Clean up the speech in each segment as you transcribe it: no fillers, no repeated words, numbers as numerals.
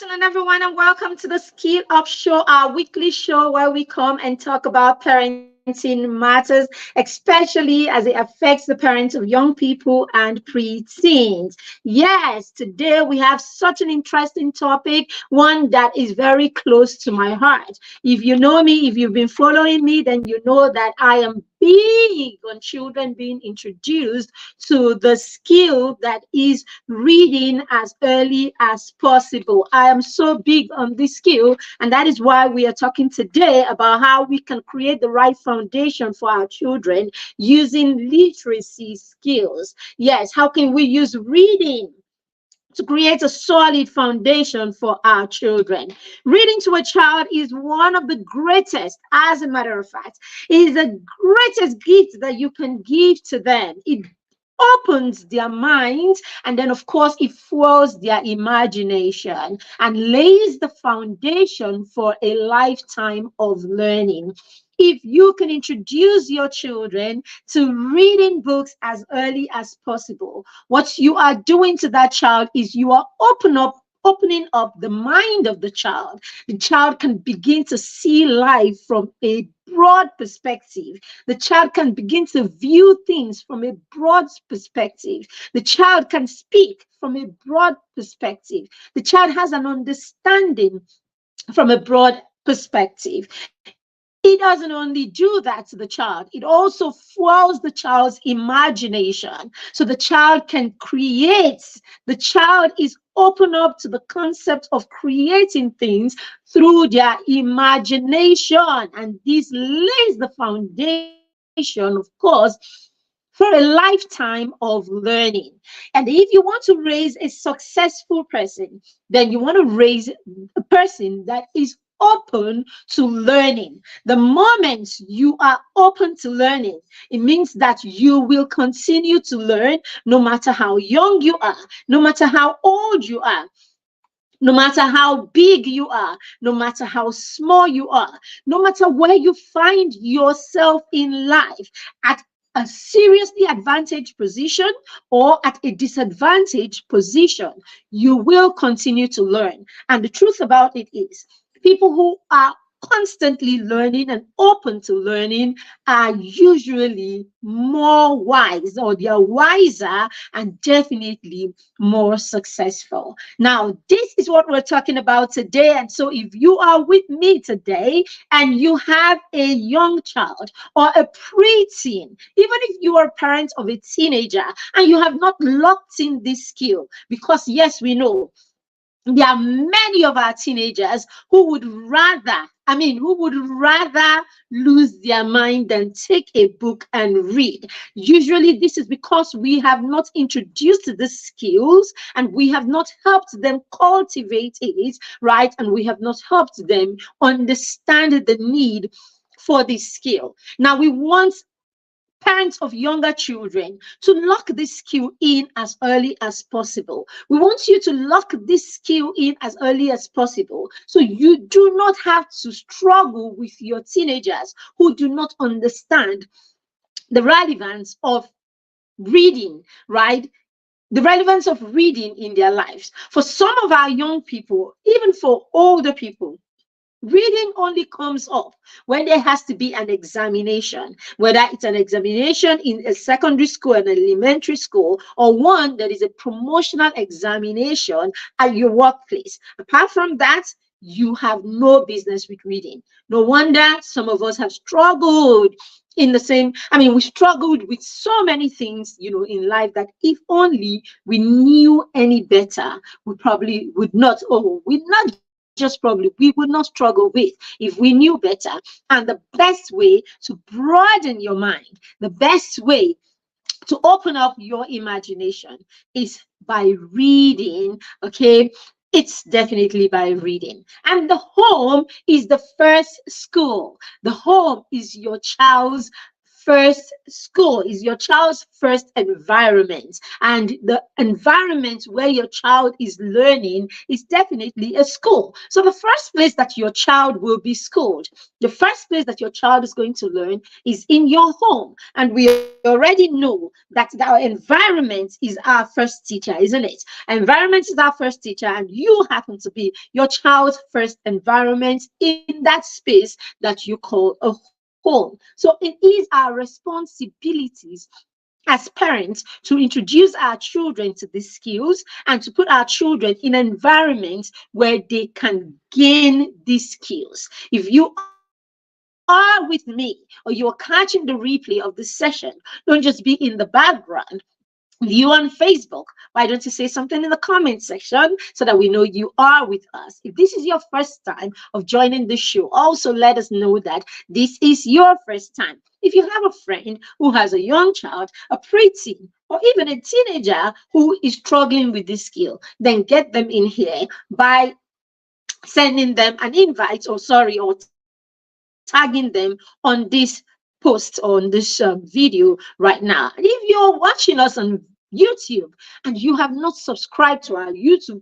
afternoon, everyone, and welcome to the Skill Up Show, our weekly show where we come and talk about parenting matters, especially as it affects the parents of young people and preteens. Yes, today we have such an interesting topic, one that is very close to my heart. If you know me, if you've been following me, then you know that I am big on children being introduced to the skill that is reading as early as possible. I am so big on this skill, and that is why we are talking today about how we can create the right foundation for our children using literacy skills. Yes, how can we use reading to create a solid foundation for our children? Reading to a child is one of the greatest, as a matter of fact, is the greatest gift that you can give to them. It opens their minds, and then of course it fuels their imagination and lays the foundation for a lifetime of learning. If you can introduce your children to reading books as early as possible, what you are doing to that child is you are opening up the mind of the child. The child can begin to see life from a broad perspective. The child can begin to view things from a broad perspective. The child can speak from a broad perspective. The child has an understanding from a broad perspective. It doesn't only do that to the child, it also fuels the child's imagination. So the child can create, the child is open up to the concept of creating things through their imagination. And this lays the foundation, of course, for a lifetime of learning. And if you want to raise a successful person, then you want to raise a person that is open to learning. The moment you are open to learning, it means that you will continue to learn no matter how young you are, no matter how old you are. No matter how big you are, no matter how small you are, no matter where you find yourself in life, at a seriously advantaged position or at a disadvantaged position, you will continue to learn. And the truth about it is, people who are constantly learning and open to learning are usually more wise, or they are wiser and definitely more successful. Now, this is what we're talking about today. And so if you are with me today and you have a young child or a preteen, even if you are a parent of a teenager and you have not locked in this skill, because yes, we know there are many of our teenagers who would rather lose their mind than take a book and read. Usually this is because we have not introduced the skills and we have not helped them cultivate it, right? And we have not helped them understand the need for this skill. Now, we want parents of younger children to lock this skill in as early as possible. We want you to lock this skill in as early as possible so you do not have to struggle with your teenagers who do not understand the relevance of reading, right? The relevance of reading in their lives. For some of our young people, even for older people, reading only comes up when there has to be an examination, whether it's an examination in a secondary school, an elementary school, or one that is a promotional examination at your workplace. Apart from that, you have no business with reading. No wonder some of us have struggled in the same, we struggled with so many things, in life, that if only we knew any better, we probably would not, just probably, we would not struggle with if we knew better. And the best way to broaden your mind, the best way to open up your imagination is by reading, okay? It's definitely by reading. And the home is the first school. The home is your child's first school, is your child's first environment. And the environment where your child is learning is definitely a school. So the first place that your child will be schooled, the first place that your child is going to learn is in your home. And we already know that our environment is our first teacher, isn't it? Environment is our first teacher, and you happen to be your child's first environment in that space that you call a home. So it is our responsibilities as parents to introduce our children to these skills and to put our children in environments where they can gain these skills. If you are with me or you are catching the replay of this session, don't just be in the background view on Facebook. Why don't you say something in the comment section so that we know you are with us? If this is your first time of joining the show, also let us know that this is your first time. If you have a friend who has a young child, a preteen, or even a teenager who is struggling with this skill, then get them in here by sending them an invite, or tagging them on this post, on this video right now. And if you're watching us on YouTube and you have not subscribed to our YouTube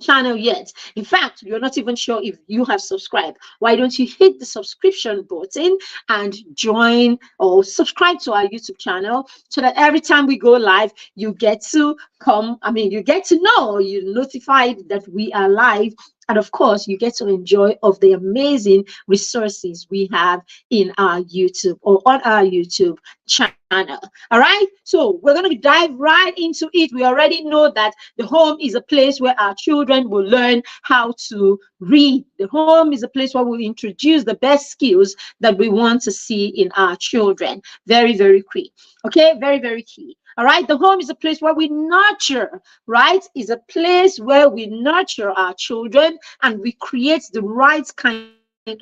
channel yet, in fact, you're not even sure if you have subscribed, why don't you hit the subscription button and join or subscribe to our YouTube channel so that every time we go live, you get to you get to know, you're notified that we are live. And of course, you get to enjoy of the amazing resources we have in our YouTube or on our YouTube channel. All right. So we're going to dive right into it. We already know that the home is a place where our children will learn how to read. The home is a place where we introduce the best skills that we want to see in our children. Very, very key. Okay. Very, very key. All right. The home is a place where we nurture, right? Is a place where we nurture our children and we create the right kind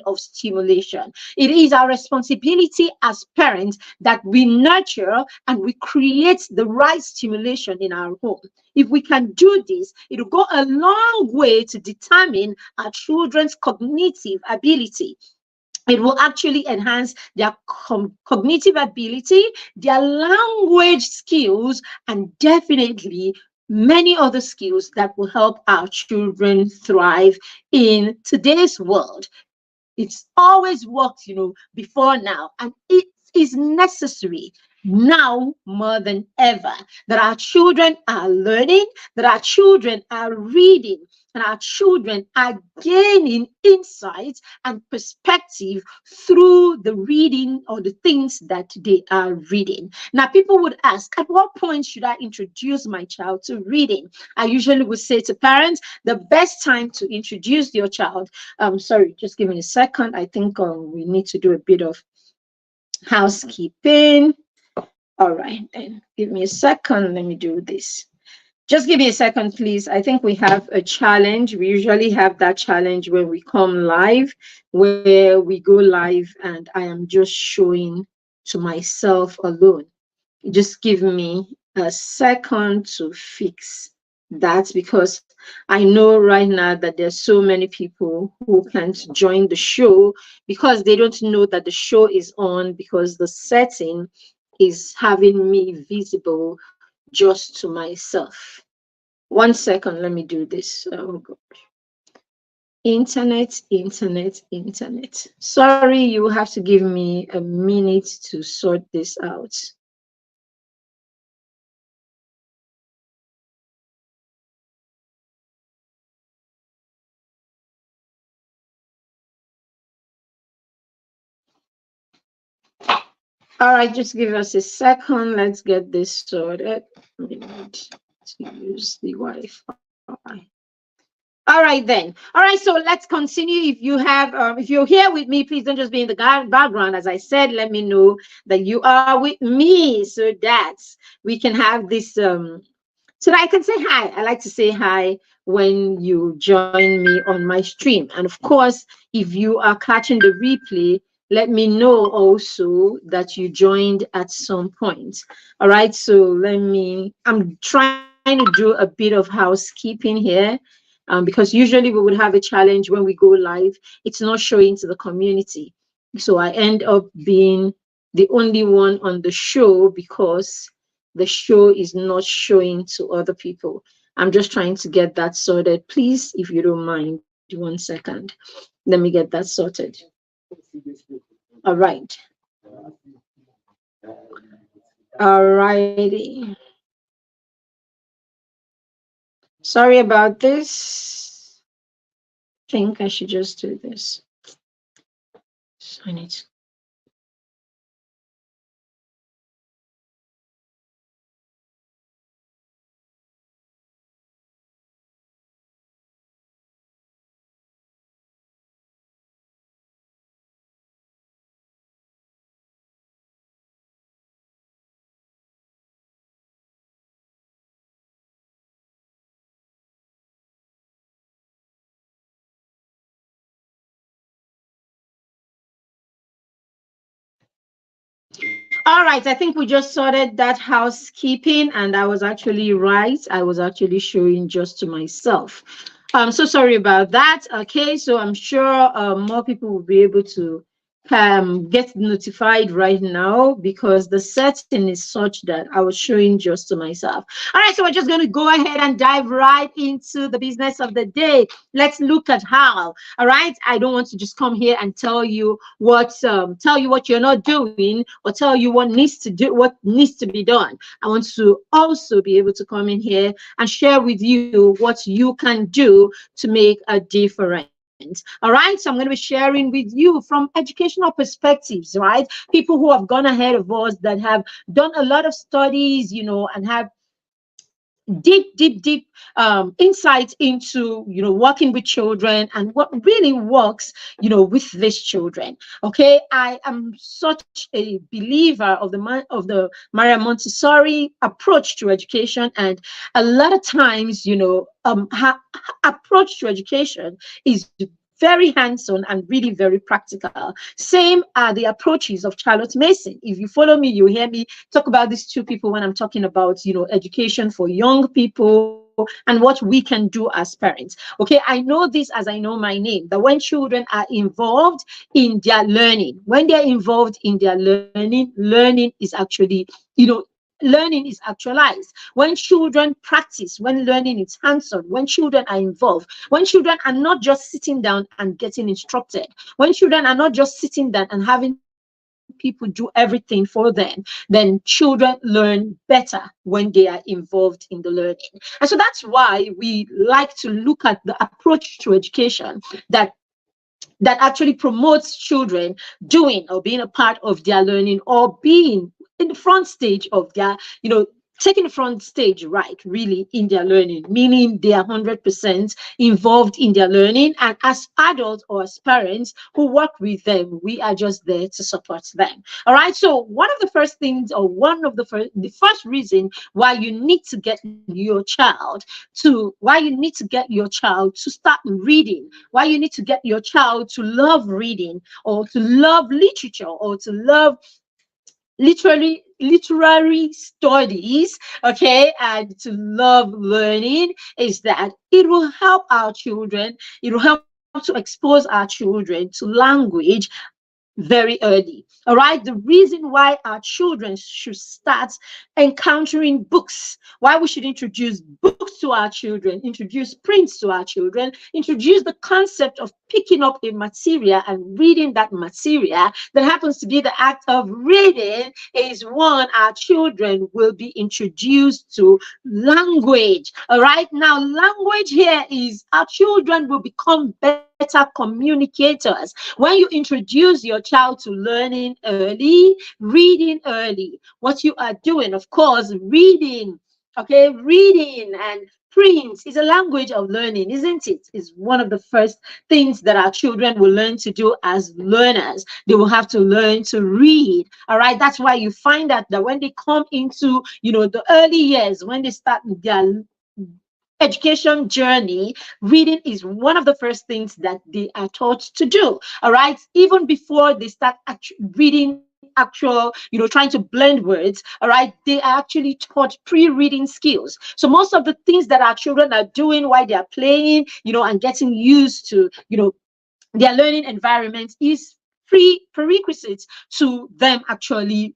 of stimulation. It is our responsibility as parents that we nurture and we create the right stimulation in our home. If we can do this, it will go a long way to determine our children's cognitive ability. It will actually enhance their cognitive ability, their language skills, and definitely many other skills that will help our children thrive in today's world. It's always worked, before now, and it is necessary now more than ever that our children are learning, that our children are reading, and our children are gaining insights and perspective through the reading or the things that they are reading. Now, people would ask, at what point should I introduce my child to reading? I usually would say to parents, the best time to introduce your child, sorry, just give me a second. I think we need to do a bit of housekeeping. All right, then give me a second. Let me do this. Just give me a second, please. I think we have a challenge. We usually have that challenge when we come live, where we go live and I am just showing to myself alone. Just give me a second to fix that, because I know right now that there's so many people who can't join the show because they don't know that the show is on, because the setting is having me visible just to myself. 1 second, let me do this. Oh God. Internet. Sorry, you have to give me a minute to sort this out. All right, just give us a second. Let's get this sorted. We need to use the Wi-Fi. All right then. All right, so let's continue. If you're here with me, please don't just be in the background. As I said, let me know that you are with me so that we can have this so that I can say hi. I like to say hi when you join me on my stream. And of course, if you are catching the replay, let me know also that you joined at some point. All right, so I'm trying to do a bit of housekeeping here. Because usually we would have a challenge when we go live. It's not showing to the community. So I end up being the only one on the show because the show is not showing to other people. I'm just trying to get that sorted. Please, if you don't mind, 1 second. Let me get that sorted. All right. All righty. Sorry about this. I think I should just do this. So I need to. All right, I think we just sorted that housekeeping, and I was actually right. I was actually showing just to myself. I'm so sorry about that. Okay, so I'm sure more people will be able to get notified right now because the setting is such that I was showing just to myself. All right, so we're just going to go ahead and dive right into the business of the day. Let's look at how. All right, I don't want to just come here and tell you what you're not doing or tell you what needs to be done. I want to also be able to come in here and share with you what you can do to make a difference. All right, so I'm going to be sharing with you from educational perspectives, right? People who have gone ahead of us that have done a lot of studies, and have deep insight into working with children and what really works with these children. Okay, I am such a believer of the Maria Montessori approach to education, and a lot of times her approach to education is very hands-on and really very practical. Same are the approaches of Charlotte Mason. If you follow me, you hear me talk about these two people when I'm talking about education for young people and what we can do as parents. Okay, I know this as I know my name, that when children are involved in their learning, when they're involved in their learning is actually learning is actualized. When children practice, when learning is hands-on, when children are involved, when children are not just sitting down and getting instructed, when children are not just sitting down and having people do everything for them, then children learn better when they are involved in the learning. And so that's why we like to look at the approach to education that actually promotes children doing or being a part of their learning, or being in the front stage of their, taking the front stage, right, really, in their learning, meaning they are 100% involved in their learning. And as adults or as parents who work with them, we are just there to support them. All right. So one of the first things, or the first reason why you need to get your child to start reading, why you need to get your child to love reading, or to love literature, or to love literary studies, okay, and to love learning, is that it will help our children, it will help to expose our children to language very early. All right. The reason why our children should start encountering books, why we should introduce books to our children, introduce prints to our children, introduce the concept of picking up a material and reading that material that happens to be the act of reading, is one, our children will be introduced to language. All right. Now, language here is our children will become better communicators. When you introduce your child to learning early, reading early, what you are doing, of course, reading, okay, reading and print is a language of learning, isn't it? Is one of the first things that our children will learn to do as learners. They will have to learn to read. All right. That's why you find that when they come into, the early years, when they start their education journey, reading is one of the first things that they are taught to do. All right. Even before they start reading trying to blend words. All right. They are actually taught pre-reading skills. So most of the things that our children are doing while they are playing, and getting used to, their learning environment is prerequisites to them actually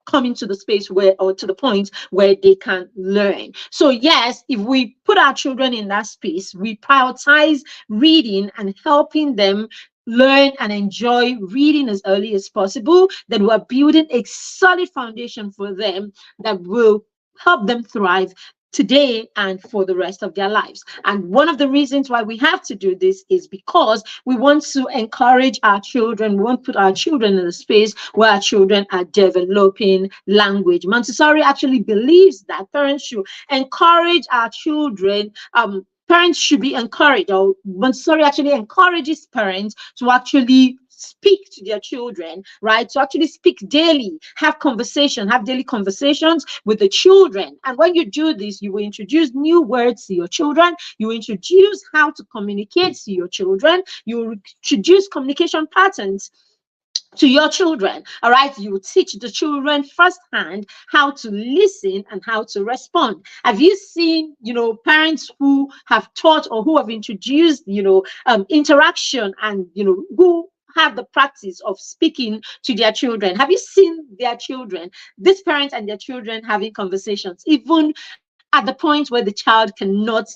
coming to the space where, or to the point where they can learn. So yes, if we put our children in that space, we prioritize reading and helping them learn and enjoy reading as early as possible, then we're building a solid foundation for them that will help them thrive today and for the rest of their lives. And one of the reasons why we have to do this is because we want to encourage our children. We want to put our children in a space where our children are developing language. Montessori actually believes that parents should encourage our children. Parents should be encouraged, or Montessori actually encourages parents to actually speak to their children, right? To actually speak daily, have daily conversations with the children. And when you do this, you will introduce new words to your children. You will introduce how to communicate to your children. You will introduce communication patterns to your children. All right, you teach the children firsthand how to listen and how to respond. Have you seen, parents who have taught or who have introduced, interaction, and who have the practice of speaking to their children? Have you seen their children, these parents and their children, having conversations, even at the point where the child cannot,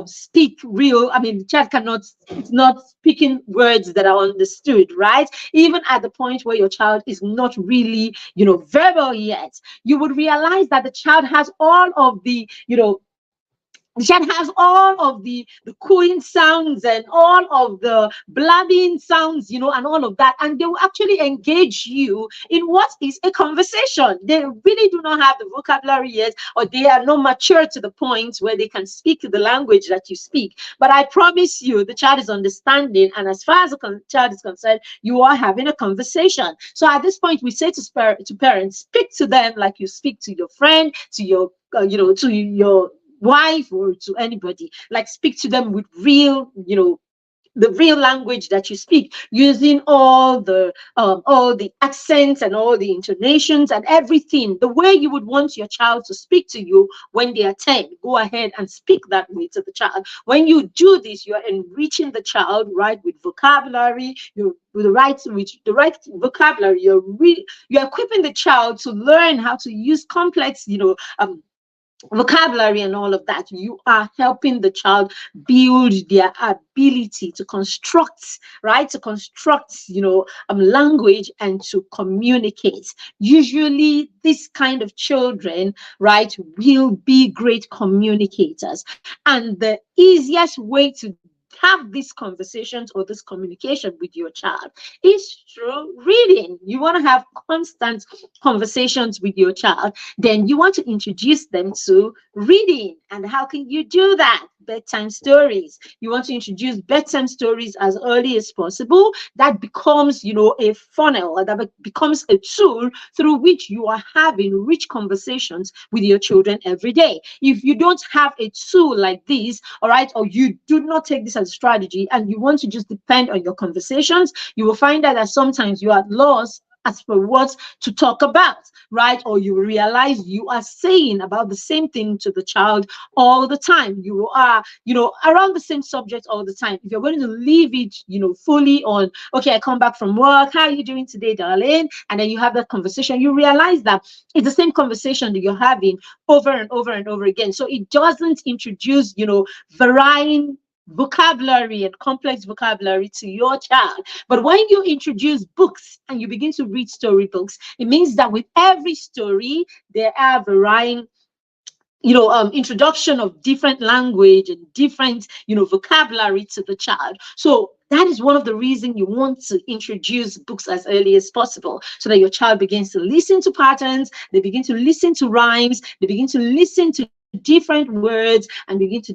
speak real? I mean, the child cannot, it's not speaking words that are understood, right? Even at the point where your child is not really, verbal yet, you would realize that the child has all of the child has all of the cooing sounds and all of the blabbing sounds, and all of that. And they will actually engage you in what is a conversation. They really do not have the vocabulary yet, or they are not mature to the point where they can speak the language that you speak. But I promise you, the child is understanding. And as far as the child is concerned, you are having a conversation. So at this point, we say to parents, speak to them like you speak to your friend, to your, to your wife, or to anybody. Like, speak to them with real, the real language that you speak, using all the accents and all the intonations and everything, the way you would want your child to speak to you when they are 10. Go ahead and speak that way to the child. When you do this, you are enriching the child, right, with vocabulary. With the right vocabulary, you're equipping the child to learn how to use complex, vocabulary and all of that. You are helping the child build their ability to construct, right? To construct, language and to communicate. Usually, this kind of children, right, will be great communicators. And the easiest way to have these conversations or this communication with your child is through reading. You want to have constant conversations with your child, then you want to introduce them to reading. And how can you do that? Bedtime stories. You want to introduce bedtime stories as early as possible. That becomes, a funnel, or that becomes a tool through which you are having rich conversations with your children every day. If you don't have a tool like this, all right, or you do not take this as a strategy and you want to just depend on your conversations, you will find that sometimes you are lost as for what to talk about, right? Or you realize you are saying about the same thing to the child all the time. You are, around the same subject all the time. If you're going to leave it, fully on, okay, I come back from work, how are you doing today, darling? And then you have that conversation, you realize that it's the same conversation that you're having over and over and over again. So it doesn't introduce, varying vocabulary and complex vocabulary to your child. But when you introduce books and you begin to read storybooks, it means that with every story there are varying introduction of different language and different vocabulary to the child. So that is one of the reasons you want to introduce books as early as possible, so that your child begins to listen to patterns, they begin to listen to rhymes, they begin to listen to different words, and begin to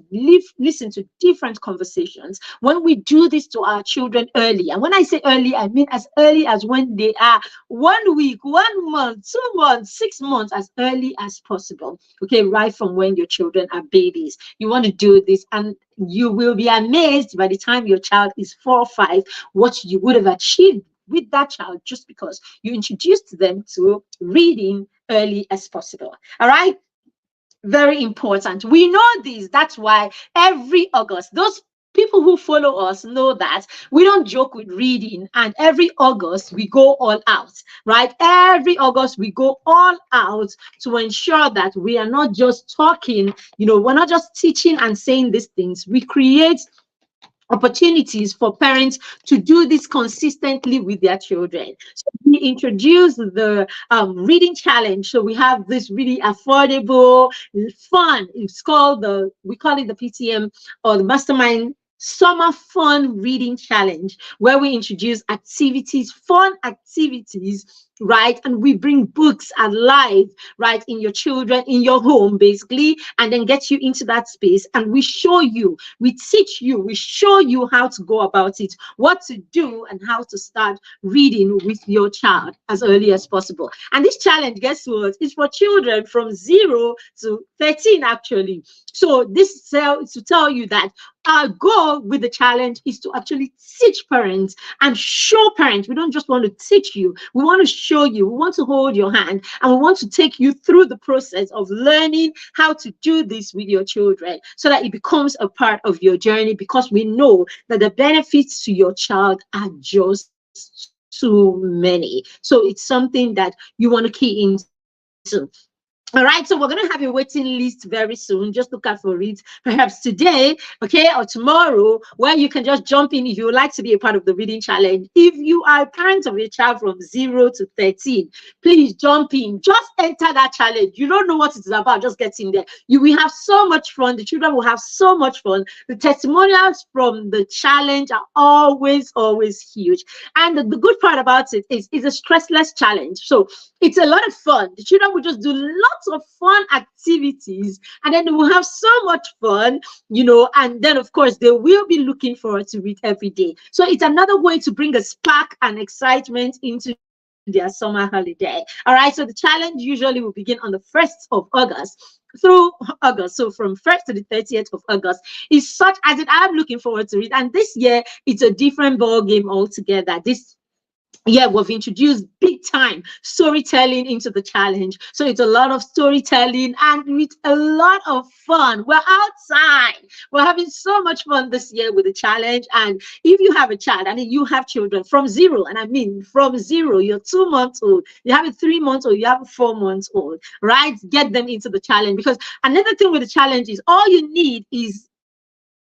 listen to different conversations. When we do this to our children early, and when I say early, I mean as early as when they are 1 week, 1 month, 2 months, 6 months, as early as possible. Okay, right from when your children are babies. You want to do this, and you will be amazed by the time your child is 4 or 5 what you would have achieved with that child, just because you introduced them to reading early as possible. All right, very important. We know this. That's why every August, those people who follow us know that we don't joke with reading, and every August we go all out, right? Every August we go all out to ensure that we are not just talking, we're not just teaching and saying these things. We create opportunities for parents to do this consistently with their children. So we introduce the reading challenge. So we have this really affordable, fun. We call it the PTM, or the Mastermind Summer Fun Reading Challenge, where we introduce activities, fun activities, right? And we bring books alive, right, in your children, in your home, basically, and then get you into that space. And we show you, we teach you, we show you how to go about it, what to do, and how to start reading with your child as early as possible. And this challenge, guess what? It's for children from 0 to 13, actually. So this is to tell you that our goal with the challenge is to actually teach parents and show parents. We don't just want to teach you, we want to show you, we want to hold your hand, and we want to take you through the process of learning how to do this with your children so that it becomes a part of your journey, because we know that the benefits to your child are just too many. So it's something that you want to key into. All right, so we're going to have a waiting list very soon. Just look out for it, perhaps today, okay, or tomorrow, where you can just jump in if you would like to be a part of the reading challenge. If you are a parent of a child from 0 to 13, please jump in. Just enter that challenge. You don't know what it is about, just get in there. You will have so much fun. The children will have so much fun. The testimonials from the challenge are always, always huge. And the good part about it is it's a stressless challenge. So it's a lot of fun. The children will just do lots of fun activities, and then they will have so much fun, and then of course they will be looking forward to it every day. So it's another way to bring a spark and excitement into their summer holiday. All right, so the challenge usually will begin on the 1st of August through August. So from 1st to the 30th of August is such as it. I'm looking forward to it. And this year it's a different ball game altogether. We've introduced big time storytelling into the challenge. So it's a lot of storytelling and with a lot of fun. We're outside. We're having so much fun this year with the challenge. And if you have a child, I mean, you have children from 0, and I mean from 0, you're 2 months old, you have a 3 months old, you have a 4 months old, right? Get them into the challenge, because another thing with the challenge is all you need is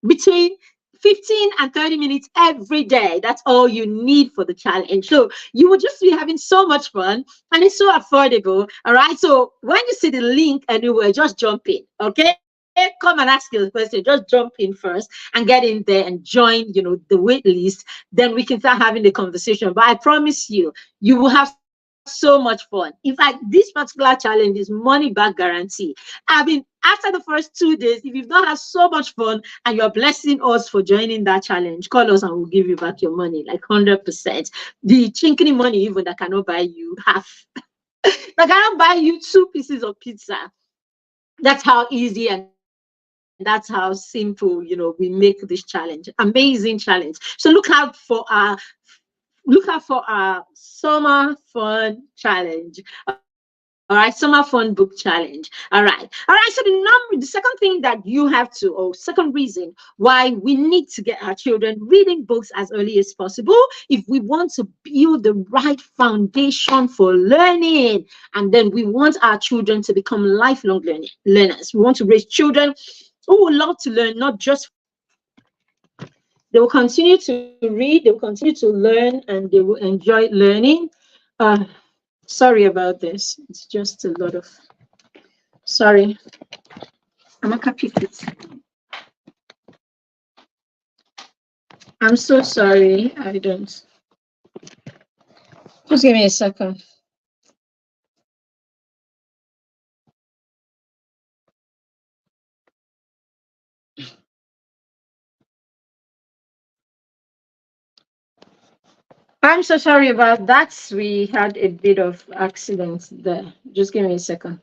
between 15 and 30 minutes every day. That's all you need for the challenge. So you will just be having so much fun, and it's so affordable. All right. So when you see the link anywhere, just jump in. Okay. Come and ask your question. Just jump in first and get in there and join, the wait list. Then we can start having the conversation. But I promise you, you will have so much fun. In fact, this particular challenge is money back guarantee. I mean, after the first 2 days, if you've not had so much fun and you're blessing us for joining that challenge, call us and we'll give you back your money, like 100%. The chinkini money even that cannot buy you half. That cannot buy you 2 pieces of pizza. That's how easy and that's how simple, we make this challenge. Amazing challenge. So look out for our summer fun challenge. All right, summer fun book challenge. All right. So the second thing that you have to, or second reason why we need to get our children reading books as early as possible, if we want to build the right foundation for learning, and then we want our children to become lifelong learners. We want to raise children who will love to learn, not just they will continue to read, they will continue to learn, and they will enjoy learning. Uh, Sorry about this. It's just a lot of. Sorry. I'm a copy it. I'm so sorry. I don't. Just give me a second. I'm so sorry about that. We had a bit of accident there. Just give me a second.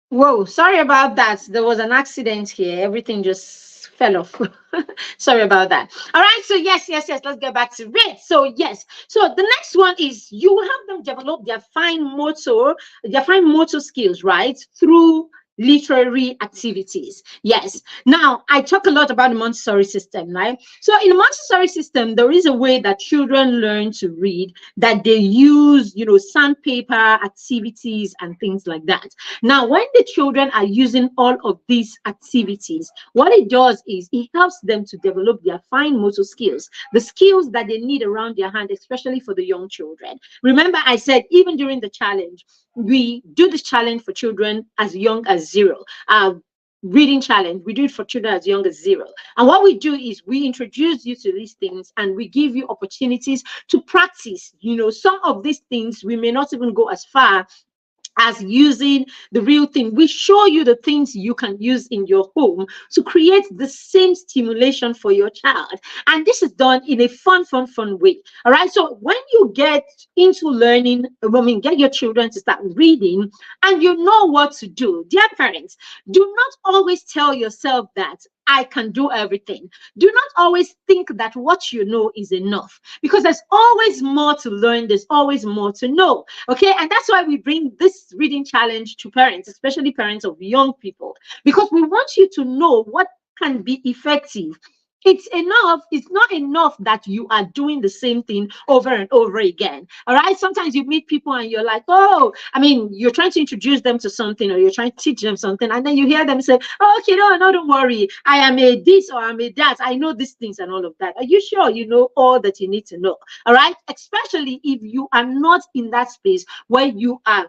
Whoa, sorry about that. There was an accident here. Everything just fell off. Sorry about that. All right. So yes, yes, yes. Let's get back to it. So yes. So the next one is you will have them develop their fine motor skills, right? Through literary activities. Yes. Now I talk a lot about the Montessori system, right? So in the Montessori system, there is a way that children learn to read, that they use, sandpaper activities and things like that. Now, when the children are using all of these activities, what it does is it helps them to develop their fine motor skills, the skills that they need around their hand, especially for the young children. Remember, I said even during the challenge, we do this challenge for children as young as 0. Reading challenge, we do it for children as young as 0. And what we do is we introduce you to these things and we give you opportunities to practice. Some of these things we may not even go as far as using the real thing. We show you the things you can use in your home to create the same stimulation for your child. And this is done in a fun way. All right. So when you get into learning, get your children to start reading and you know what to do, dear parents, do not always tell yourself that I can do everything. Do not always think that what you know is enough, because there's always more to learn. There's always more to know. Okay. And that's why we bring this reading challenge to parents, especially parents of young people, because we want you to know what can be effective. It's not enough that you are doing the same thing over and over again. All right. Sometimes you meet people and you're like, oh, you're trying to introduce them to something or you're trying to teach them something, and then you hear them say, oh, okay, no, no, don't worry. I am a this or I'm a that. I know these things and all of that. Are you sure you know all that you need to know? All right. Especially if you are not in that space where you are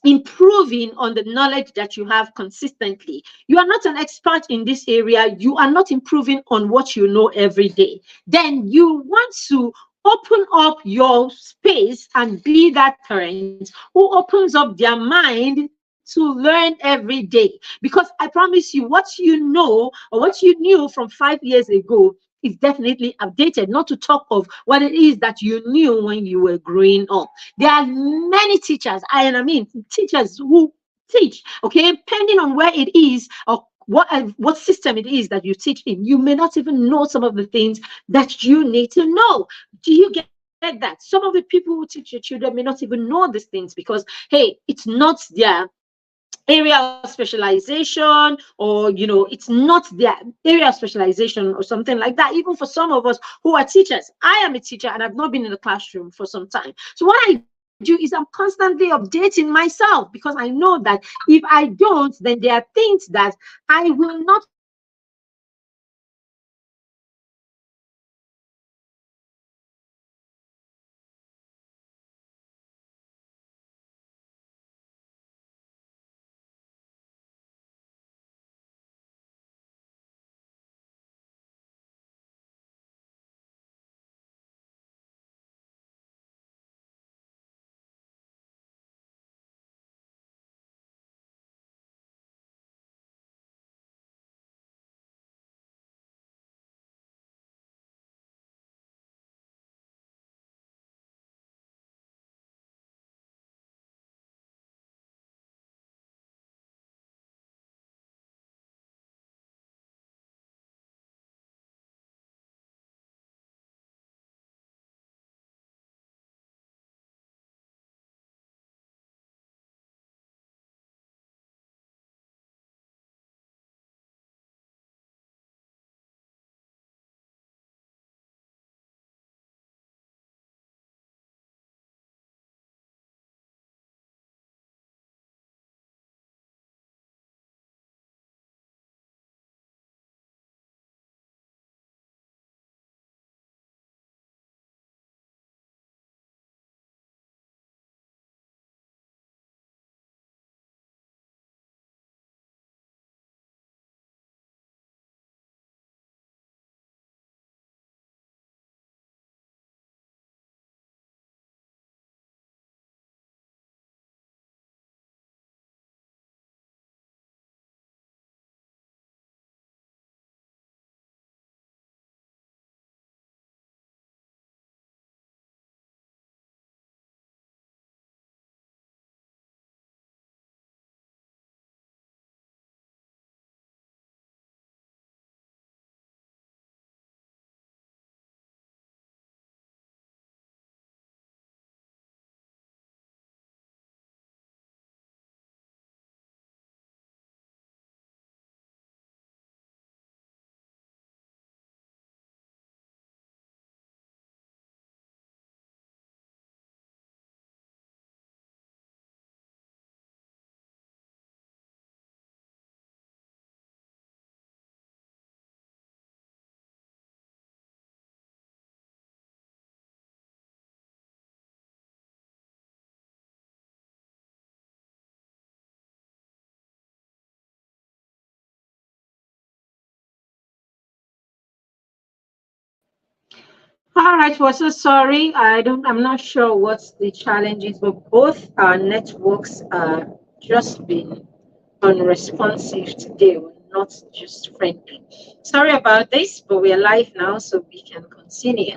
improving on the knowledge that you have consistently. You are not an expert in this area. You are not improving on what you know every day. Then you want to open up your space and be that parent who opens up their mind to learn every day. Because I promise you, what you know or what you knew from 5 years ago is definitely outdated, not to talk of what it is that you knew when you were growing up. There are many teachers, teachers who teach, okay, depending on where it is or what system it is that you teach in, you may not even know some of the things that you need to know. Do you get that? Some of the people who teach your children may not even know these things because, hey, it's not their area of specialization, or it's not their area of specialization or something like that. Even for some of us who are teachers, I am a teacher and I've not been in the classroom for some time. So what I do is I'm constantly updating myself, because I know that if I don't, then there are things that I will not understand or I will not know until I practice it. So I want you to know that you are not All right, we're so sorry. I'm not sure what's the challenge is, but both our networks are just been unresponsive today. We're not just friendly. Sorry about this, but we're live now, so we can continue.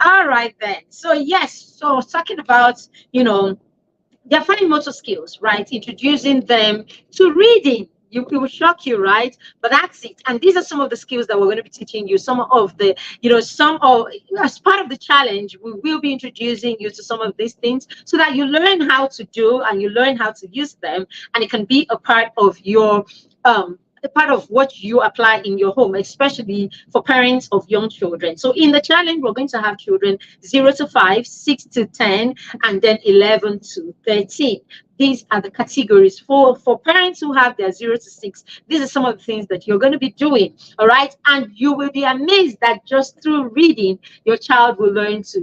All right then. So yes, so talking about, they're fine motor skills, right? Introducing them to reading. It will shock you, right? But that's it. And these are some of the skills that we're going to be teaching you. Some of the, some of, as part of the challenge, we will be introducing you to some of these things so that you learn how to do and you learn how to use them. And it can be a part of your, a part of what you apply in your home, especially for parents of young children. So in the challenge, we're going to have children 0 to 5, 6 to 10, and then 11 to 13. These are the categories for parents who have their 0 to 6. These are some of the things that you're going to be doing. All right. And you will be amazed that just through reading, your child will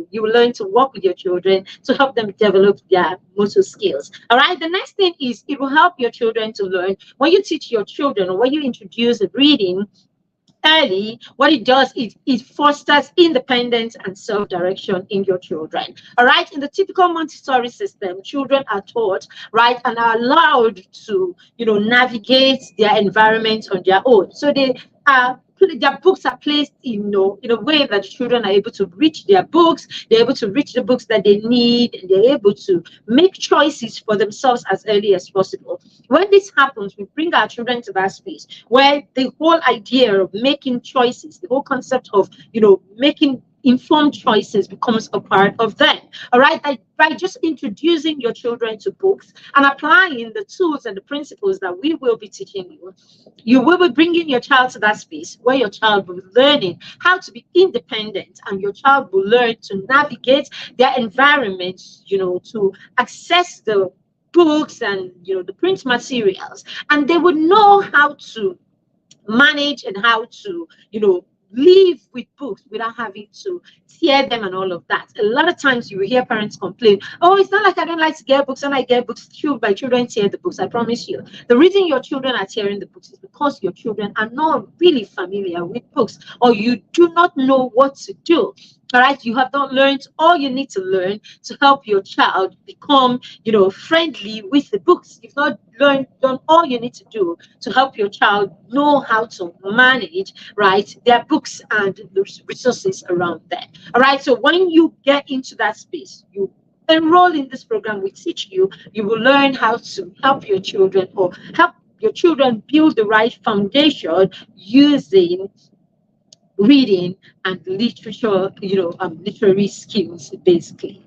you will learn to work with your children to help them develop their motor skills. All right. The next thing is it will help your children to learn. When you teach your children or when you introduce reading early, what it does is it fosters independence and self-direction in your children. All right. In the typical Montessori system, children are taught, right, and are allowed to, navigate their environment on their own. So their books are placed in a way that children are able to reach their books. They're able to reach the books that they need, and they're able to make choices for themselves as early as possible. When this happens, we bring our children to that space where the whole idea of making choices, the whole concept of making informed choices becomes a part of them. All right. By just introducing your children to books and applying the tools and the principles that we will be teaching you, you will be bringing your child to that space where your child will be learning how to be independent, and your child will learn to navigate their environment, to access the books and the print materials, and they would know how to manage and how to live with books without having to tear them and all of that. A lot of times you will hear parents complain, oh, it's not like I don't like to get books. When I get books, my children tear the books. I promise you. The reason your children are tearing the books is because your children are not really familiar with books, or you do not know what to do. All right, you have not learned all you need to learn to help your child become, friendly with the books. You've not done all you need to do to help your child know how to manage, right, their books and the resources around them. All right, so when you get into that space, you enroll in this program. We teach you. You will learn how to help your children or help your children build the right foundation using reading and literature, literary skills, basically.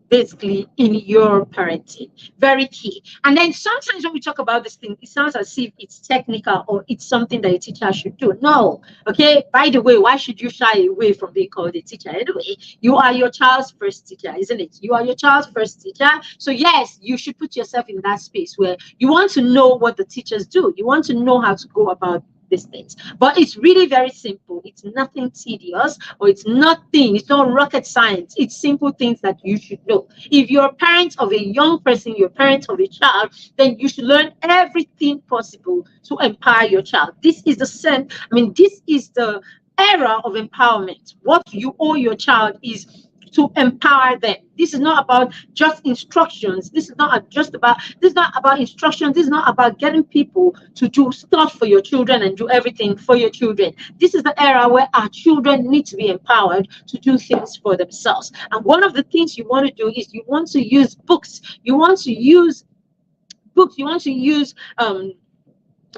Basically in your parenting. Very key. And then sometimes when we talk about this thing, it sounds as if it's technical or it's something that a teacher should do. No. Okay. By the way, why should you shy away from being called a teacher? Anyway, you are your child's first teacher, isn't it? You are your child's first teacher. So yes, you should put yourself in that space where you want to know what the teachers do. You want to know how to go about these things. But it's really very simple. It's nothing tedious, or it's not rocket science. It's simple things that you should know. If you're a parent of a young person, you're a parent of a child, then you should learn everything possible to empower your child. This is the era of empowerment. What you owe your child is to empower them. This is not about just instructions. This is not about instructions. This is not about getting people to do stuff for your children and do everything for your children. This is the era where our children need to be empowered to do things for themselves. And one of the things you want to do is you want to use books. You want to use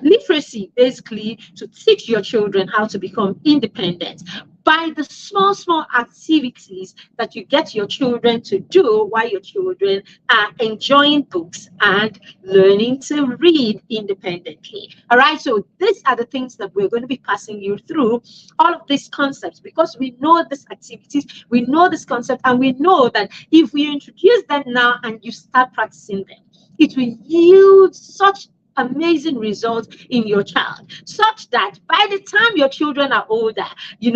literacy, basically, to teach your children how to become independent by the small activities that you get your children to do while your children are enjoying books and learning to read independently. All right, so these are the things that we're going to be passing you through, all of these concepts, because we know these activities, we know this concept, and we know that if we introduce them now and you start practicing them, it will yield such amazing results in your child, such that by the time your children are older, you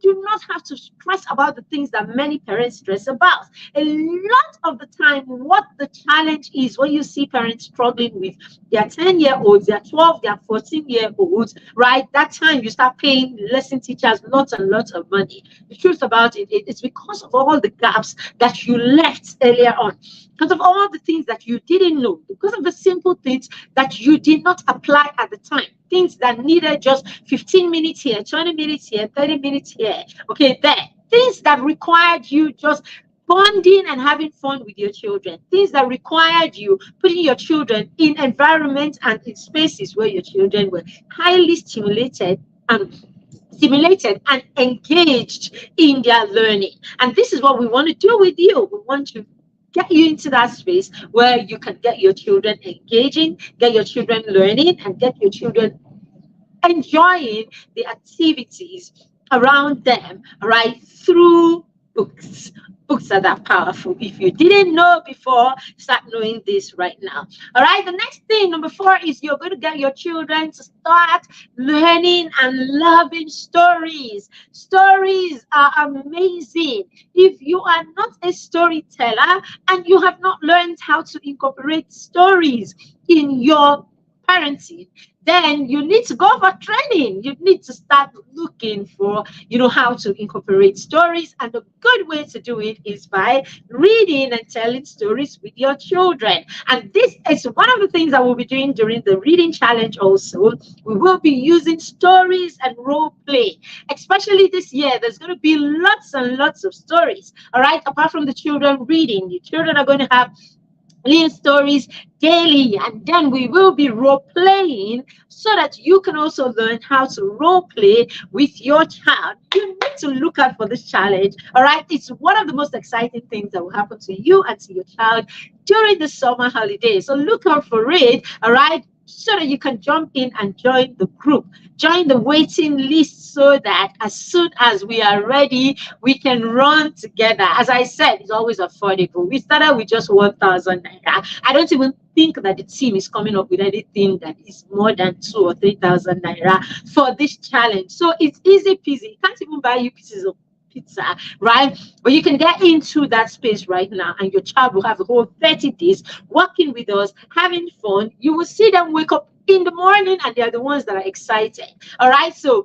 do not have to stress about the things that many parents stress about. A lot of the time, what the challenge is when you see parents struggling with their 10-year-olds, their 12, their 14-year-olds, right? That time you start paying lesson teachers lots and lots of money. The truth about it's because of all the gaps that you left earlier on, because of all the things that you didn't know, because of the simple things that you did not apply at the time, things that needed just 15 minutes here, 20 minutes here, 30 minutes here, okay, there, things that required you just bonding and having fun with your children, things that required you putting your children in environments and in spaces where your children were highly stimulated and engaged in their learning. And this is what we want to do with you. We want to get you into that space where you can get your children engaging, get your children learning, and get your children enjoying the activities around them, right, through books. Books are that powerful. If you didn't know before, start knowing this right now. All right, the next thing, number 4, is you're going to get your children to start learning and loving stories. Stories are amazing. If you are not a storyteller and you have not learned how to incorporate stories in your parenting, then you need to go for training. You need to start looking for, how to incorporate stories. And a good way to do it is by reading and telling stories with your children. And this is one of the things that we'll be doing during the reading challenge also. We will be using stories and role play. Especially this year, there's going to be lots and lots of stories. All right, apart from the children reading, the children are going to have little stories daily, and then we will be role playing so that you can also learn how to role play with your child. You need to look out for this challenge. All right, it's one of the most exciting things that will happen to you and to your child during the summer holidays. So look out for it. All right, so that you can jump in and join the group, join the waiting list, so that as soon as we are ready, we can run together. As I said, it's always affordable. We started with just 1,000 naira. I don't even think that the team is coming up with anything that is more than 2,000 or 3,000 naira for this challenge. So it's easy peasy. You can't even buy you pieces of pizza, right? But you can get into that space right now, and your child will have a whole 30 days working with us, having fun. You will see them wake up in the morning, and they're the ones that are excited. All right, so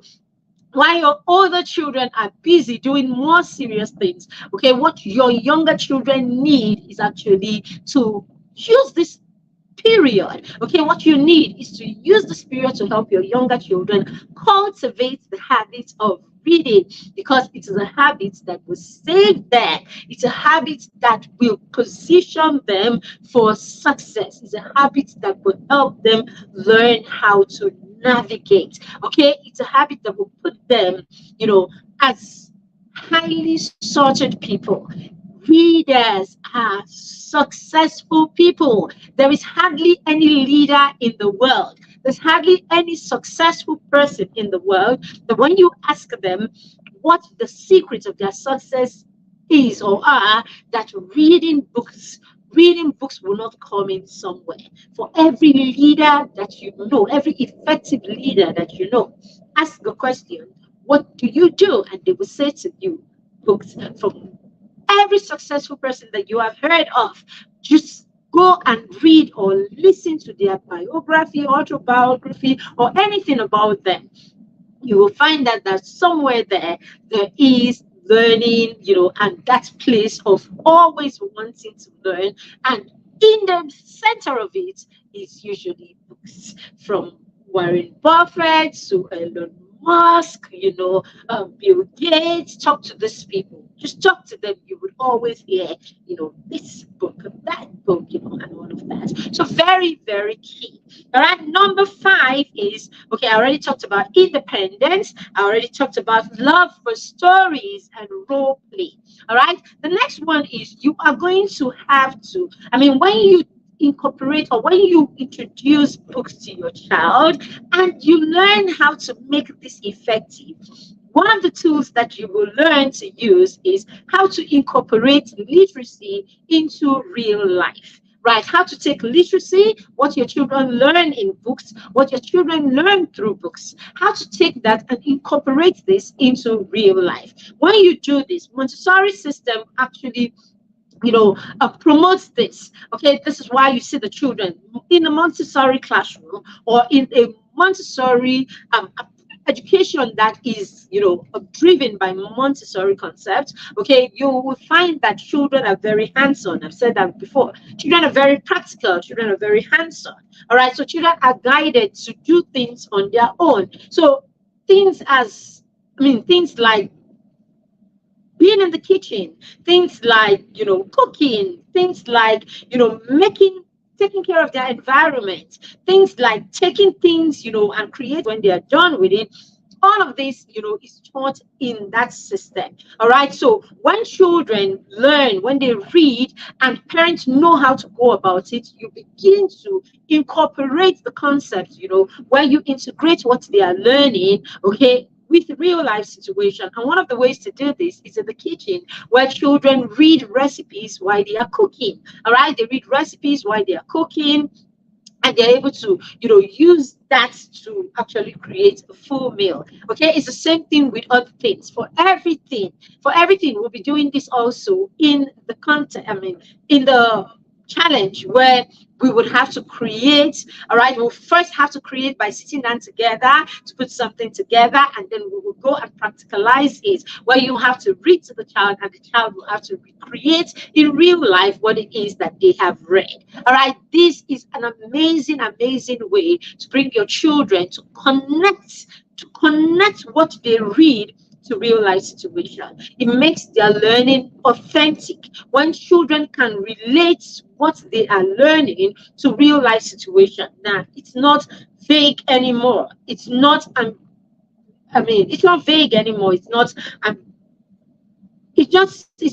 while your older children are busy doing more serious things, okay, what your younger children need is actually to use this period. Okay, what you need is to use this period to help your younger children cultivate the habit of reading, because it is a habit that will save them. It's a habit that will position them for success. It's a habit that will help them learn how to navigate. Okay, it's a habit that will put them, as highly sorted people. Readers are successful people. There is hardly any leader in the world. There's hardly any successful person in the world that when you ask them what the secret of their success is or are, that reading books will not come in somewhere. For every leader that you know, every effective leader that you know, ask the question, what do you do? And they will say to you, books. From every successful person that you have heard of, just go and read or listen to their biography, autobiography, or anything about them. You will find that somewhere there is learning, and that place of always wanting to learn. And in the center of it is usually books, from Warren Buffett to Elon Musk, Bill Gates. Talk to these people. Just talk to them. You would always hear, this book, that book, and all of that. So very, very key. All right. Number 5 is, okay, I already talked about independence. I already talked about love for stories and role play. All right. The next one is you are going to have to, when you incorporate or when you introduce books to your child and you learn how to make this effective, one of the tools that you will learn to use is how to incorporate literacy into real life. right? How to take literacy, what your children learn in books, what your children learn through books, how to take that and incorporate this into real life. When you do this, Montessori system actually promotes this. Okay, this is why you see the children in a Montessori classroom or in a Montessori education that is, driven by Montessori concepts. Okay, you will find that children are very hands-on. I've said that before. Children are very practical. Children are very hands-on. All right, so children are guided to do things on their own. So things like being in the kitchen, things like, cooking, things like, taking care of their environment, things like taking things, and create when they are done with it. All of this, is taught in that system. All right. So when children learn, when they read, and parents know how to go about it, you begin to incorporate the concept, where you integrate what they are learning, okay, with real life situation. And one of the ways to do this is in the kitchen, where children read recipes while they are cooking. All right, they read recipes while they are cooking, and they're able to, use that to actually create a full meal. Okay, it's the same thing with other things. For everything, we'll be doing this also in the content. In the challenge where we would have to create. All right, we'll first have to create by sitting down together to put something together, and then we will go and practicalize it, where you have to read to the child and the child will have to recreate in real life what it is that they have read. All right, this is an amazing, amazing way to bring your children to connect what they read to real life situation. It makes their learning authentic. When children can relate what they are learning to real life situation, now it's not vague anymore. It's not vague anymore. It's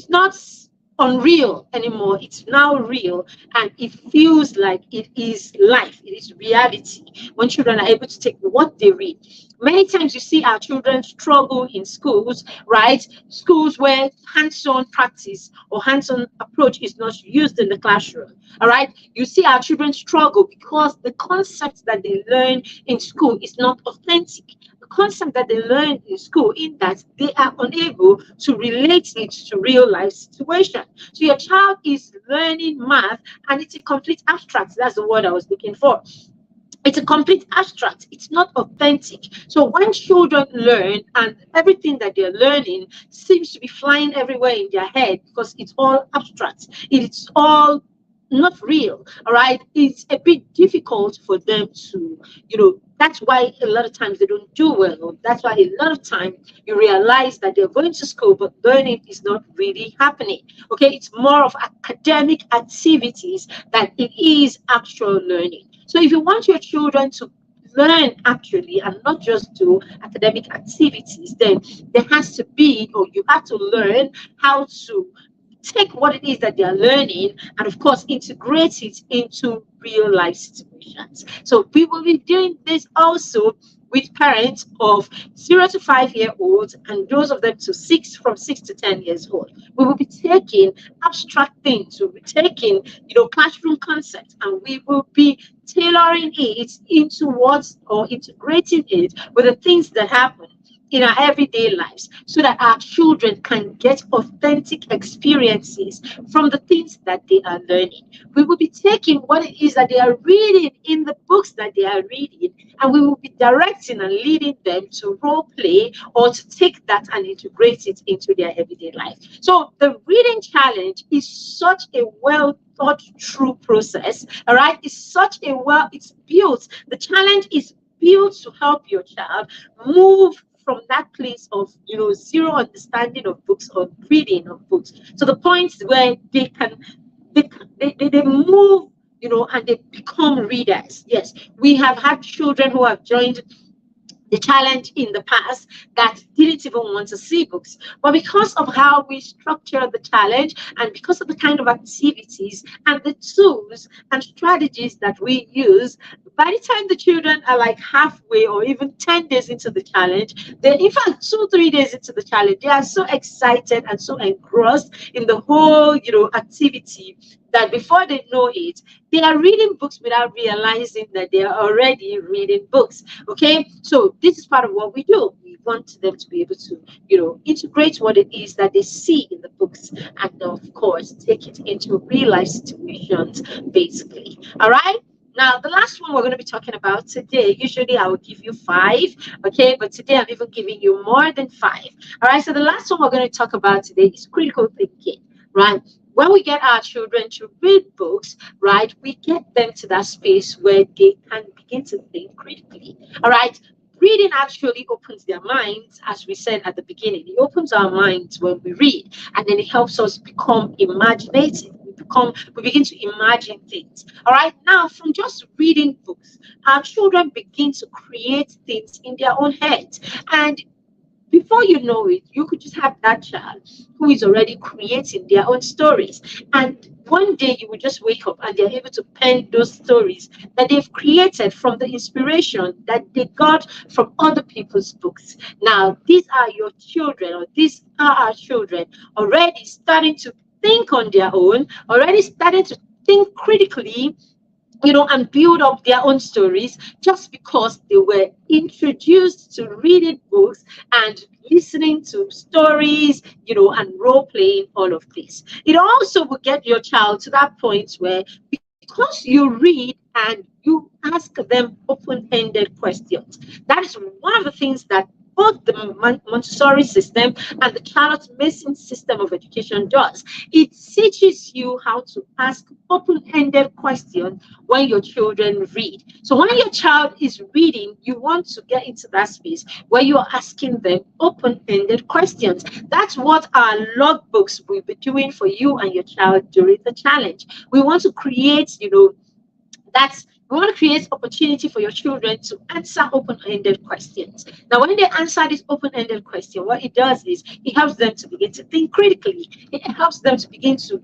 not unreal anymore. It's now real, and it feels like it is life. It is reality when children are able to take what they read. Many times you see our children struggle in schools, right? Schools where hands-on practice or hands-on approach is not used in the classroom. All right, you see our children struggle because the concepts that they learn in school is not authentic. The concept that they learn in school, in that they are unable to relate it to real life situation. So your child is learning math and it's a complete abstract. That's the word I was looking for. It's a complete abstract. It's not authentic. So when children learn and everything that they're learning seems to be flying everywhere in their head because it's all abstract, it's all not real. All right, it's a bit difficult for them to, that's why a lot of times they don't do well. That's why a lot of time you realize that they're going to school, but learning is not really happening. Okay, it's more of academic activities than it is actual learning. So if you want your children to learn actually and not just do academic activities, then there has to be, or you have to learn how to take what it is that they are learning and of course integrate it into real life situations. So we will be doing this also with parents of 0 to 5 year olds and those of them from 6 to 10 years old. We will be taking abstract things, we'll be taking classroom concepts, and we will be tailoring it into or integrating it with the things that happen in our everyday lives, so that our children can get authentic experiences from the things that they are learning. We will be taking what it is that they are reading in the books that they are reading, and we will be directing and leading them to role play or to take that and integrate it into their everyday life. So the reading challenge is such a well thought through process. All right, it's built. The challenge is built to help your child move from that place of zero understanding of books or reading of books to the point where they move, and they become readers. Yes, we have had children who have joined the challenge in the past that didn't even want to see books. But because of how we structure the challenge and because of the kind of activities and the tools and strategies that we use, by the time the children are like halfway or even 10 days into the challenge, they in fact 2 3 days into the challenge, they are so excited and so engrossed in the whole activity that before they know it, they are reading books without realizing that they are already reading books. Okay, so this is part of what we do. We want them to be able to integrate what it is that they see in the books, and of course take it into real life situations, basically. All right. Now, the last one we're going to be talking about today, usually I will give you 5, okay? But today I'm even giving you more than 5. All right, so the last one we're going to talk about today is critical thinking, right? When we get our children to read books, right, we get them to that space where they can begin to think critically, all right? Reading actually opens their minds, as we said at the beginning. It opens our minds when we read, and then it helps us become imaginative. We begin to imagine things. All right. Now, from just reading books, our children begin to create things in their own heads. And before you know it, you could just have that child who is already creating their own stories. And one day you will just wake up and they're able to pen those stories that they've created from the inspiration that they got from other people's books. Now, these are your children, or these are our children already starting to think on their own, already starting to think critically, and build up their own stories just because they were introduced to reading books and listening to stories, and role playing, all of this. It also will get your child to that point where, because you read and you ask them open-ended questions, that is one of the things that both the Montessori system and the Charlotte Mason system of education does. It teaches you how to ask open-ended questions when your children read. So when your child is reading, you want to get into that space where you're asking them open-ended questions. That's what our logbooks will be doing for you and your child during the challenge. We want to create, we want to create opportunity for your children to answer open-ended questions. Now, when they answer this open-ended question, what it does is it helps them to begin to think critically. It helps them to begin to,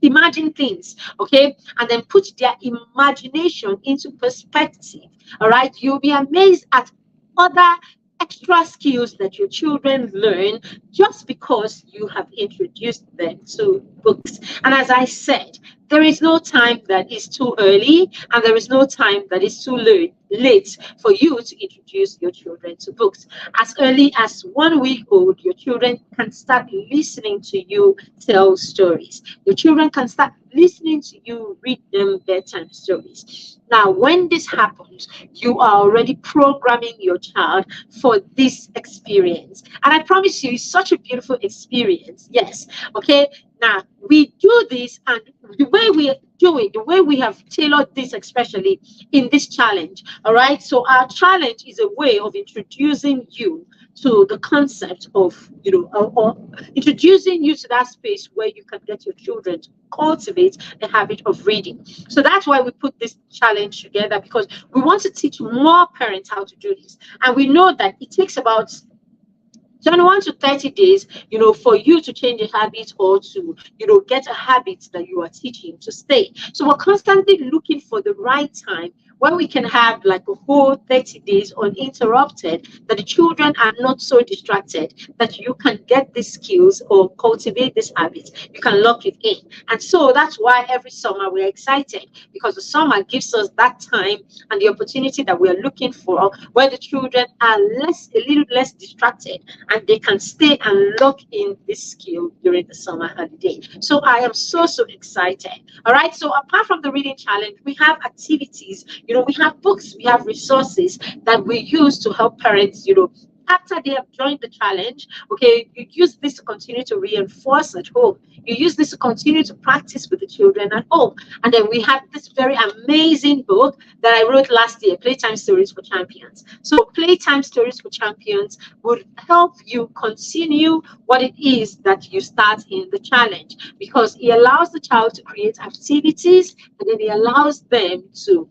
imagine things, okay, and then put their imagination into perspective. All right, you'll be amazed at other extra skills that your children learn just because you have introduced them to books. And as I said, there is no time that is too early, and there is no time that is too late for you to introduce your children to books. As early as 1 week old, your children can start listening to you tell stories. Your children can start listening to you read them bedtime stories. Now, when this happens, you are already programming your child for this experience. And I promise you, it's such a beautiful experience. Yes. Okay. Now, we do this, and the way we do it, the way we have tailored this, especially in this challenge. All right. So our challenge is a way of introducing you to the concept of, or introducing you to that space where you can get your children to cultivate the habit of reading. So that's why we put this challenge together, because we want to teach more parents how to do this. And we know that it takes about 21 to 30 days, for you to change a habit, or to, get a habit that you are teaching to stay. So we're constantly looking for the right time when we can have like a whole 30 days uninterrupted, that the children are not so distracted, that you can get these skills or cultivate this habit. You can lock it in. And so that's why every summer we're excited, because the summer gives us that time and the opportunity that we're looking for, where the children are a little less distracted, and they can stay and lock in this skill during the summer holiday. So I am so excited. All right. So apart from the reading challenge, we have activities. We have books, we have resources that we use to help parents, after they have joined the challenge. Okay, you use this to continue to reinforce at home. You use this to continue to practice with the children at home. And then we have this very amazing book that I wrote last year, Playtime Stories for Champions. So Playtime Stories for Champions would help you continue what it is that you start in the challenge, because it allows the child to create activities, and then it allows them to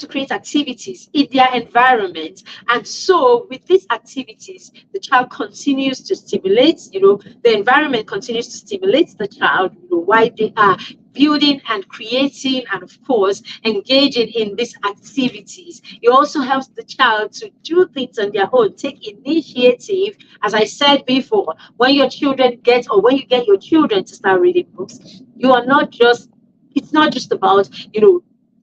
create activities in their environment. And so with these activities, the child continues to stimulate, the environment continues to stimulate the child, while they are building and creating and of course engaging in these activities. It also helps the child to do things on their own, take initiative. As I said before, when your children get or when you get your children to start reading books, you are not just it's not just about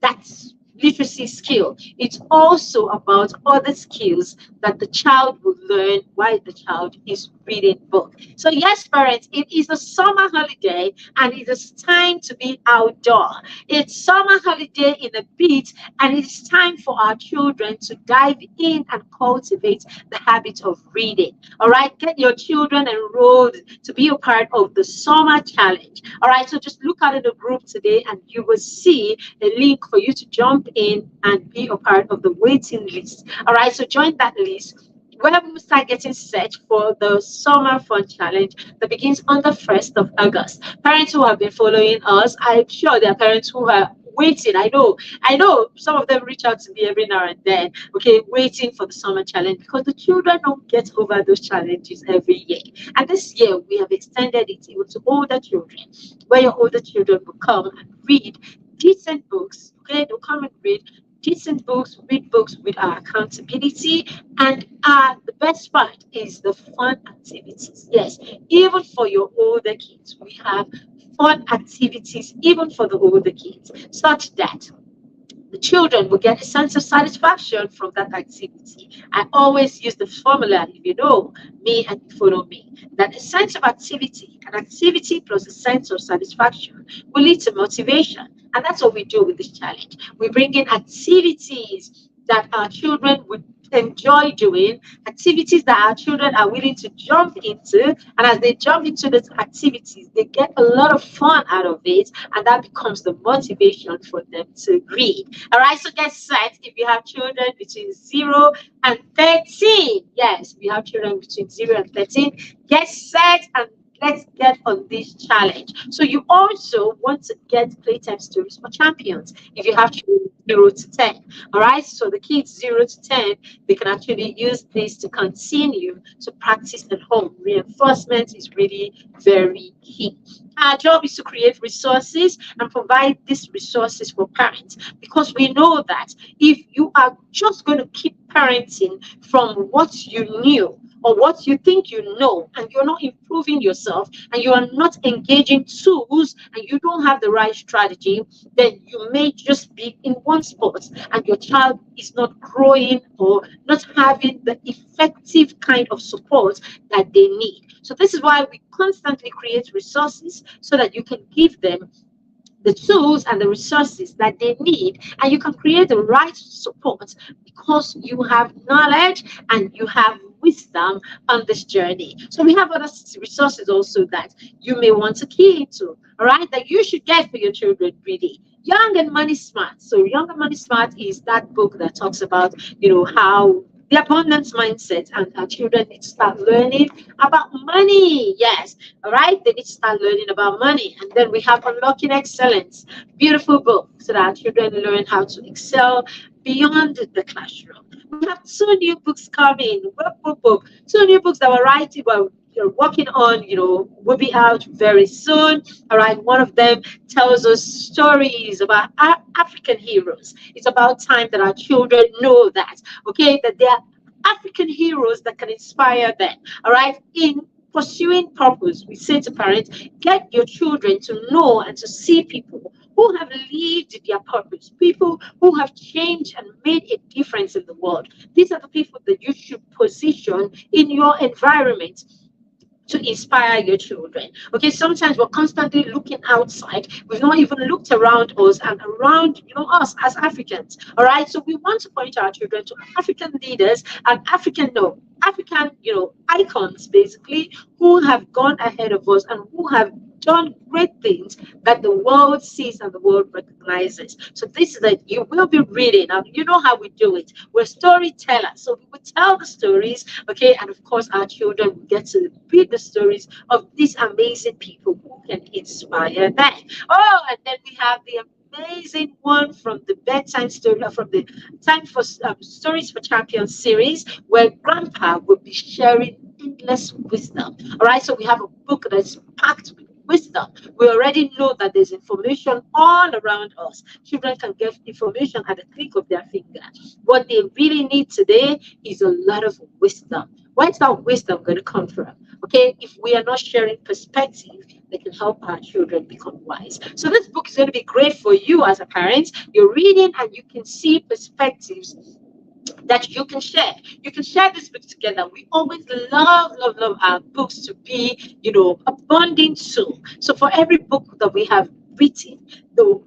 that's literacy skill. It's also about other skills that the child will learn while the child is reading book. So yes, parents, it is a summer holiday and it is time to be outdoor. It's summer holiday in a bit, and it's time for our children to dive in and cultivate the habit of reading. All right, get your children enrolled to be a part of the summer challenge. All right, so just look out at the group today and you will see a link for you to jump in and be a part of the waiting list. All right, so join that list where we will start getting set for the summer fun challenge that begins on the 1st of August. Parents who have been following us, I'm sure there are parents who are waiting. I know some of them reach out to me every now and then, okay, waiting for the summer challenge because the children don't get over those challenges every year. And this year we have extended it even to older children, where your older children will come and read decent books. Okay, they'll come and read books with our accountability. And the best part is the fun activities. Yes, even for your older kids, we have fun activities, even for the older kids, such that the children will get a sense of satisfaction from that activity. I always use the formula, if you know me and you follow me, that a sense of activity, an activity plus a sense of satisfaction will lead to motivation. And that's what we do with this challenge. We bring in activities that our children would enjoy doing, activities that our children are willing to jump into. And as they jump into these activities, they get a lot of fun out of it. And that becomes the motivation for them to read. All right, so get set. If you have children between 0 and 13, yes, we have children between 0 and 13, get set and let's get on this challenge. So you also want to get playtime stories for champions if you have children 0 to 10. All right. So the kids 0 to 10, they can actually use this to continue to practice at home. Reinforcement is really very key. Our job is to create resources and provide these resources for parents because we know that if you are just going to keep parenting from what you knew, or what you think you know, and you're not improving yourself, and you are not engaging tools, and you don't have the right strategy, then you may just be in one spot, and your child is not growing or not having the effective kind of support that they need. So this is why we constantly create resources so that you can give them the tools and the resources that they need, and you can create the right support because you have knowledge and you have wisdom on this journey. So we have other resources also that you may want to key into, all right, that you should get for your children really. Young and Money Smart. So Young and Money Smart is that book that talks about, how the abundance mindset, and our children need to start learning about money. Yes, all right, they need to start learning about money. And then we have Unlocking Excellence, beautiful book, so that our children learn how to excel beyond the classroom. We have 2 new books coming. Two new books that we're writing, but you're working on, will be out very soon. All right, one of them tells us stories about our African heroes. It's about time that our children know that, okay, that they are African heroes that can inspire them. All right, in pursuing purpose, we say to parents, get your children to know and to see people who have lived their purpose, people who have changed and made a difference in the world. These are the people that you should position in your environment to inspire your children. Okay, sometimes we're constantly looking outside. We've not even looked around us and around, us as Africans. All right, so we want to point our children to African leaders and African, icons basically, who have gone ahead of us and who have done great things that the world sees and the world recognizes. So this is that you will be reading. Now, you know how we do it. We're storytellers. So we will tell the stories, okay? And of course, our children will get to read the stories of these amazing people who can inspire them. Oh, and then we have the amazing one from the bedtime story, from the Time for Stories for Champions series, where Grandpa will be sharing endless wisdom. All right, so we have a book that's packed with wisdom. We already know that there's information all around us. Children can get information at the click of their finger. What they really need today is a lot of wisdom. Where's that wisdom going to come from? Okay, if we are not sharing perspective, they can help our children become wise. So this book is going to be great for you as a parent. You're reading and you can see perspectives that you can share. You can share this book together. We always love our books to be, a bonding tool. So for every book that we have written, though,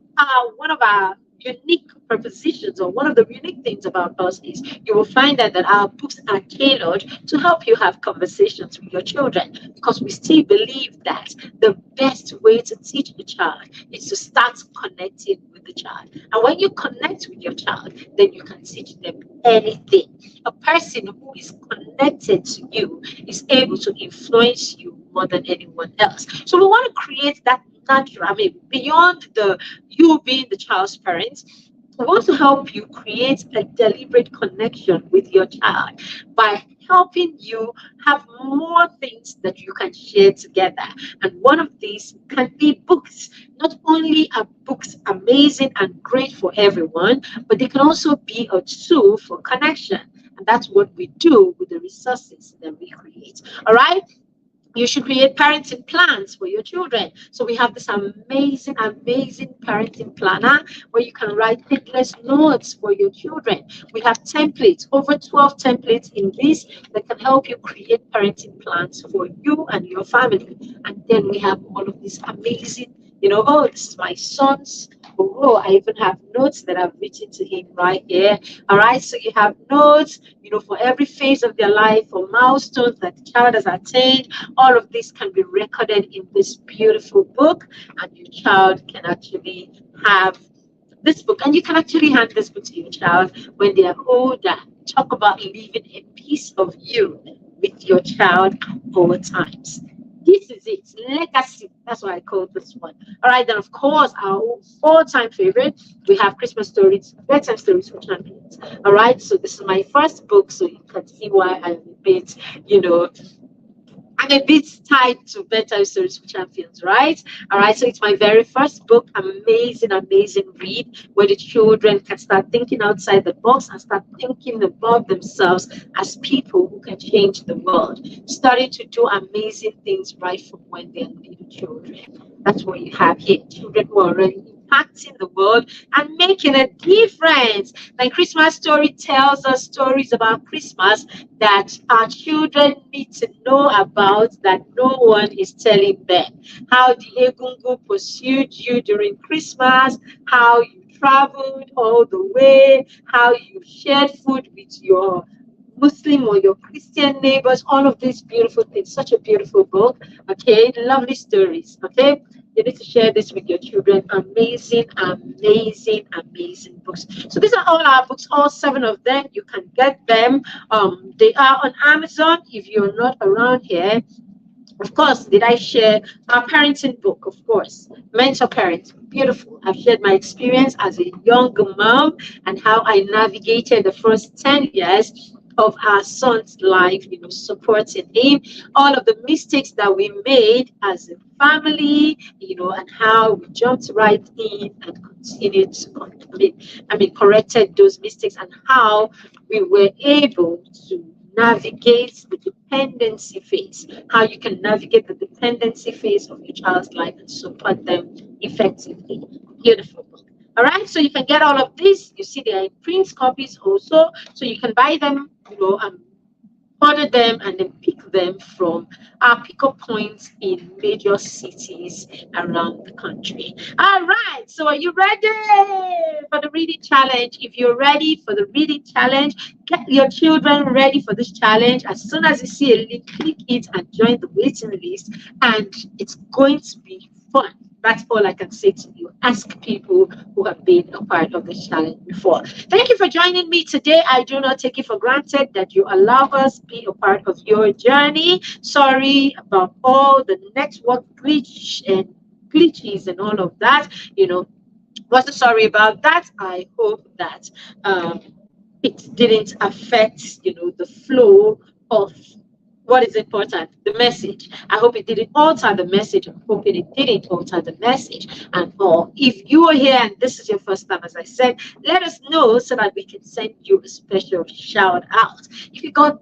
one of our unique propositions or one of the unique things about us is you will find that our books are tailored to help you have conversations with your children, because we still believe that the best way to teach a child is to start connecting with the child. And when you connect with your child, then you can teach them anything. A person who is connected to you is able to influence you more than anyone else. So we want to create that natural, beyond the you being the child's parent, we want to help you create a deliberate connection with your child by helping you have more things that you can share together. And one of these can be books. Not only are books amazing and great for everyone, but they can also be a tool for connection. And that's what we do with the resources that we create. All right. You should create parenting plans for your children. So we have this amazing parenting planner where you can write endless notes for your children. We have templates, over 12 templates in this that can help you create parenting plans for you and your family. And then we have all of these amazing, oh, this is my son's. Oh, I even have notes that I've written to him right here. All right, so you have notes, for every phase of their life, for milestones that the child has attained. All of this can be recorded in this beautiful book, and your child can actually have this book. And you can actually hand this book to your child when they are older. Talk about living a piece of you with your child at all times. This is it, legacy. That's what I call this one. All right, then of course, our all-time favorite, we have Christmas stories, bedtime stories for champions. All right, so this is my first book, so you can see why I'm a bit, I'm a bit tied to bedtime stories for champions, right? All right, so it's my very first book, amazing read, where the children can start thinking outside the box and start thinking about themselves as people who can change the world, starting to do amazing things right from when they're little children. That's what you have here, children who are already impacting the world and making a difference. Like Christmas Story tells us stories about Christmas that our children need to know about, that no one is telling them. How the Egungun pursued you during Christmas, how you traveled all the way, how you shared food with your Muslim or your Christian neighbors, all of these beautiful things. Such a beautiful book. Okay, lovely stories. Okay, you need to share this with your children. Amazing books. So these are all our books, all 7 of them. You can get them. They are on Amazon. If you're not around here, of course, did I share our parenting book? Of course, Mentor Parent, beautiful. I've shared my experience as a young mom and how I navigated the first 10 years of our son's life, supporting him, all of the mistakes that we made as a family, and how we jumped right in and continued to corrected those mistakes, and how we were able to navigate the dependency phase, how you can navigate the dependency phase of your child's life and support them effectively. Beautiful book. All right, so you can get all of this. You see, they are in print copies also, so you can buy them, order them and then pick them from our pickup points in major cities around the country. All right, so are you ready for the reading challenge? If you're ready for the reading challenge, get your children ready for this challenge. As soon as you see a link, click it and join the waiting list, and it's going to be fun. That's all I can say to you. Ask people who have been a part of this challenge before. Thank you for joining me today. I do not take it for granted that you allow us be a part of your journey. Sorry about all the network glitches and all of that. Wasn't sorry about that. I hope that it didn't affect, the flow of What is important? The message. I hope it didn't alter the message. I hope it didn't alter the message. And or if you are here and this is your first time, as I said, let us know so that we can send you a special shout out. If you got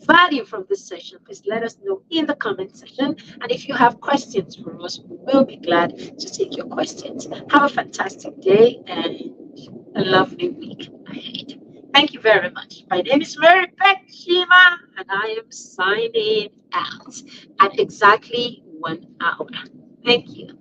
value from this session, please let us know in the comment section. And if you have questions for us, we will be glad to take your questions. Have a fantastic day and a lovely week ahead. Thank you very much. My name is Mary Beth Shima, and I am signing out at exactly 1 hour. Thank you.